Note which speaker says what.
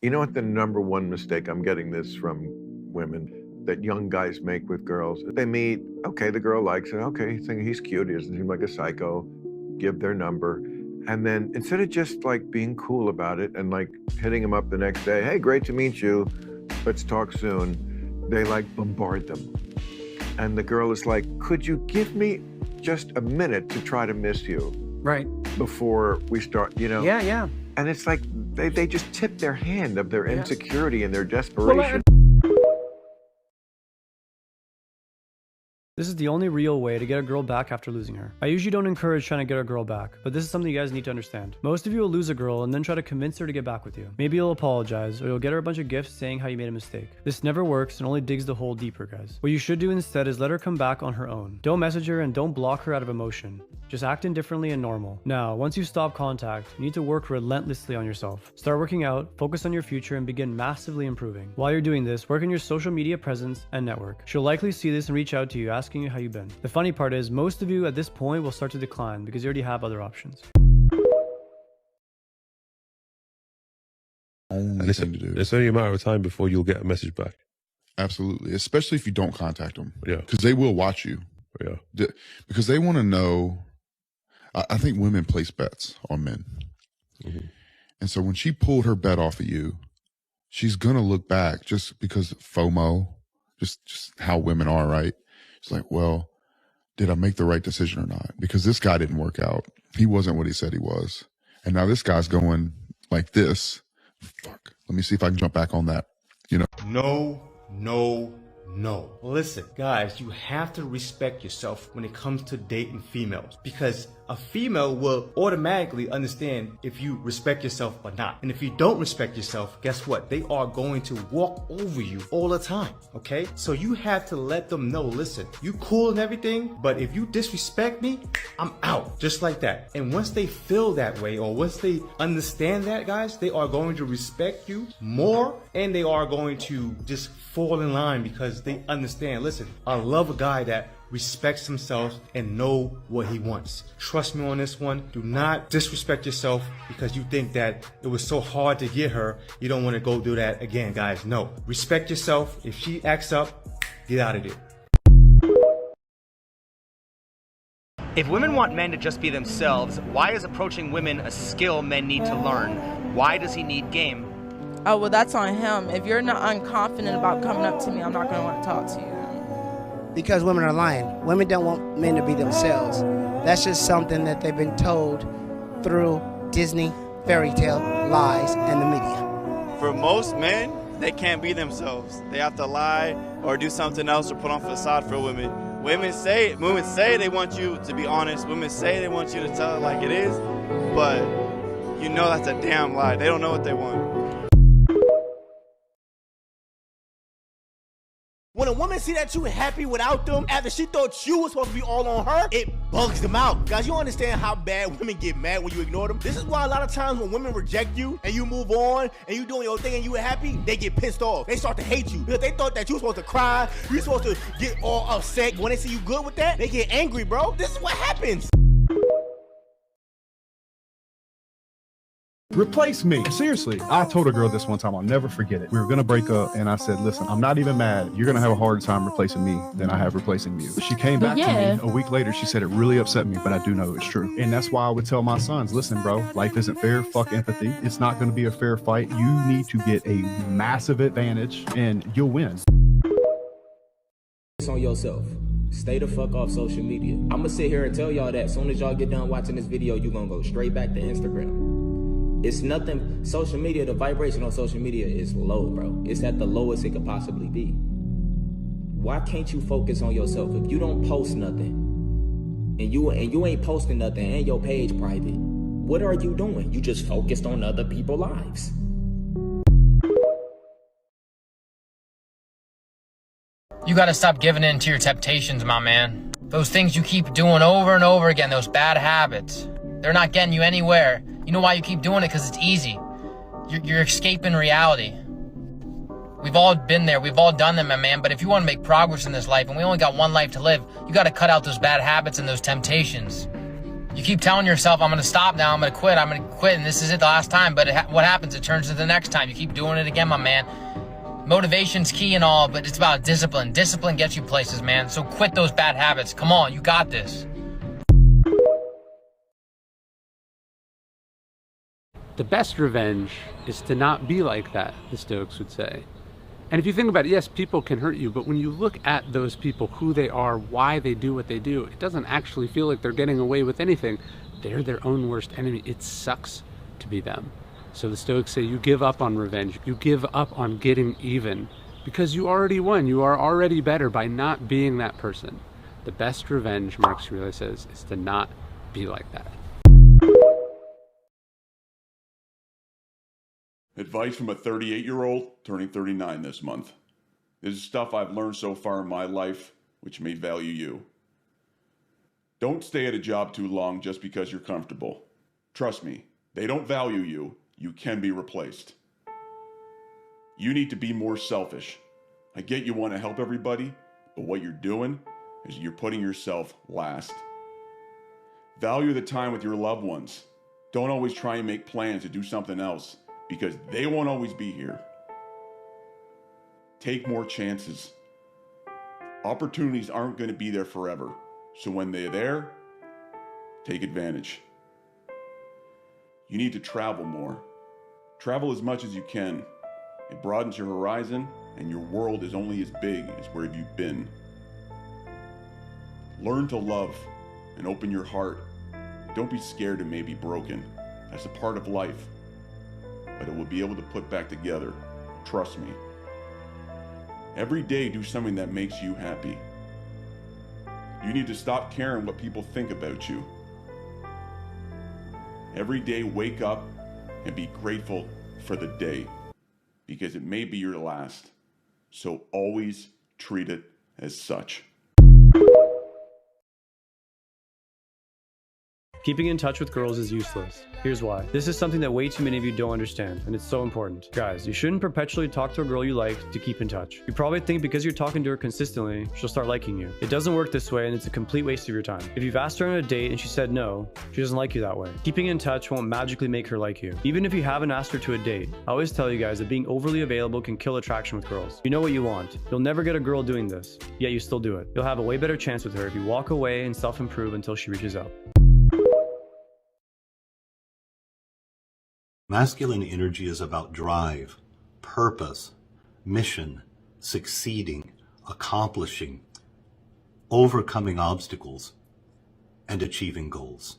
Speaker 1: You know what the number one mistake, I'm getting this from women, that young guys make with girls? They meet, okay, the girl likes it, okay, think he's cute, he doesn't seem like a psycho, give their number. And then instead of just like being cool about it and like hitting him up the next day, hey, great to meet you, let's talk soon, they like bombard them. And the girl is like, could you give me just a minute to try to miss you?
Speaker 2: Right.
Speaker 1: Before we start, you know?
Speaker 2: Yeah, yeah.
Speaker 1: And it's like they just tip their hand of their insecurity and their desperation.
Speaker 2: This is the only real way to get a girl back after losing her. I usually don't encourage trying to get a girl back, but this is something you guys need to understand. Most of you will lose a girl and then try to convince her to get back with you. Maybe you'll apologize, or you'll get her a bunch of gifts saying how you made a mistake. This never works and only digs the hole deeper, guys. What you should do instead is let her come back on her own. Don't message her and don't block her out of emotion. Just act indifferently and normal. Now, once you stop contact, you need to work relentlessly on yourself. Start working out, focus on your future, and begin massively improving. While you're doing this, work on your social media presence and network. She'll likely see this and reach out to you asking you how you've been. The funny part is, most of you at this point will start to decline because you already have other options.
Speaker 3: And it's only a matter of time before you'll get a message back.
Speaker 4: Absolutely. Especially if you don't contact them.
Speaker 3: Yeah.
Speaker 4: Because they will watch you.
Speaker 3: Yeah.
Speaker 4: Because they want to know. I think women place bets on men. Mm-hmm. And so when she pulled her bet off of you, she's going to look back just because FOMO, just how women are, right? She's like, well, did I make the right decision or not? Because this guy didn't work out. He wasn't what he said he was. And now this guy's going like this. Fuck. Let me see if I can jump back on that. You know?
Speaker 5: No. Listen, guys, you have to respect yourself when it comes to dating females, because a female will automatically understand if you respect yourself or not. And if you don't respect yourself, guess what? They are going to walk over you all the time, okay? So you have to let them know, listen, you cool and everything, but if you disrespect me, I'm out, just like that. And once they feel that way, or once they understand that, guys, they are going to respect you more, and they are going to just fall in line because they understand, listen, I love a guy that respects himself and know what he wants. Trust me on this one. Do not disrespect yourself because you think that it was so hard to get her. You don't want to go do that again, guys. No. Respect yourself. If she acts up, get out of there.
Speaker 6: If women want men to just be themselves, why is approaching women a skill men need to learn? Why does he need game?
Speaker 7: Oh, well, that's on him. If you're not unconfident about coming up to me, I'm not going to want to talk to you.
Speaker 8: Because women are lying. Women don't want men to be themselves. That's just something that they've been told through Disney, fairy tale, lies, and the media.
Speaker 9: For most men, they can't be themselves. They have to lie or do something else or put on facade for women. Women say they want you to be honest. Women say they want you to tell it like it is, but you know that's a damn lie. They don't know what they want.
Speaker 10: When a woman see that you happy without them, after she thought you was supposed to be all on her, it bugs them out. Guys, you understand how bad women get mad when you ignore them? This is why a lot of times when women reject you and you move on and you doing your thing and you happy, they get pissed off. They start to hate you because they thought that you were supposed to cry, you were supposed to get all upset. When they see you good with that, they get angry, bro. This is what happens.
Speaker 11: Replace me. Seriously, I told a girl this one time, I'll never forget it. We were gonna break up and I said, listen, I'm not even mad. You're gonna have a harder time replacing me than I have replacing you. She came back to me a week later. She said it really upset me, but I do know it's true. And that's why I would tell my sons, listen, bro, life isn't fair. Fuck empathy. It's not gonna be a fair fight. You need to get a massive advantage and you'll win.
Speaker 12: Focus on yourself. Stay the fuck off social media. I'm gonna sit here and tell y'all that as soon as y'all get done watching this video, you're gonna go straight back to Instagram. It's nothing, social media, the vibration on social media is low, bro. It's at the lowest it could possibly be. Why can't you focus on yourself? If you don't post nothing, and you ain't posting nothing, and your page private, what are you doing? You just focused on other people's lives.
Speaker 13: You gotta stop giving in to your temptations, my man. Those things you keep doing over and over again, those bad habits, they're not getting you anywhere. You know why you keep doing it? Because it's easy. You're escaping reality. We've all been there. We've all done them, my man. But if you want to make progress in this life, and we only got one life to live, you got to cut out those bad habits and those temptations. You keep telling yourself, I'm going to stop now, I'm going to quit, and this is it the last time. But what happens? It turns to the next time. You keep doing it again, my man. Motivation's key and all, but it's about discipline. Discipline gets you places, man. So quit those bad habits. Come on, you got this.
Speaker 14: The best revenge is to not be like that, the Stoics would say. And if you think about it, yes, people can hurt you, but when you look at those people, who they are, why they do what they do, it doesn't actually feel like they're getting away with anything. They're their own worst enemy. It sucks to be them. So the Stoics say you give up on revenge. You give up on getting even because you already won. You are already better by not being that person. The best revenge, Marcus Aurelius says, is to not be like that.
Speaker 15: Advice from a 38-year-old turning 39 this month. This is stuff I've learned so far in my life, which may value you. Don't stay at a job too long just because you're comfortable. Trust me, they don't value you. You can be replaced. You need to be more selfish. I get you want to help everybody, but what you're doing is you're putting yourself last. Value the time with your loved ones. Don't always try and make plans to do something else, because they won't always be here. Take more chances. Opportunities aren't going to be there forever, so when they're there, take advantage. You need to travel more. Travel as much as you can. It broadens your horizon, and your world is only as big as where you've been. Learn to love and open your heart. Don't be scared it may be broken. That's a part of life. But it will be able to put back together. Trust me. Every day do something that makes you happy. You need to stop caring what people think about you. Every day wake up and be grateful for the day, because it may be your last. So always treat it as such.
Speaker 2: Keeping in touch with girls is useless. Here's why. This is something that way too many of you don't understand, and it's so important. Guys, you shouldn't perpetually talk to a girl you like to keep in touch. You probably think because you're talking to her consistently, she'll start liking you. It doesn't work this way, and it's a complete waste of your time. If you've asked her on a date and she said no, she doesn't like you that way. Keeping in touch won't magically make her like you. Even if you haven't asked her to a date, I always tell you guys that being overly available can kill attraction with girls. You know what you want. You'll never get a girl doing this, yet you still do it. You'll have a way better chance with her if you walk away and self-improve until she reaches out.
Speaker 16: Masculine energy is about drive, purpose, mission, succeeding, accomplishing, overcoming obstacles, and achieving goals.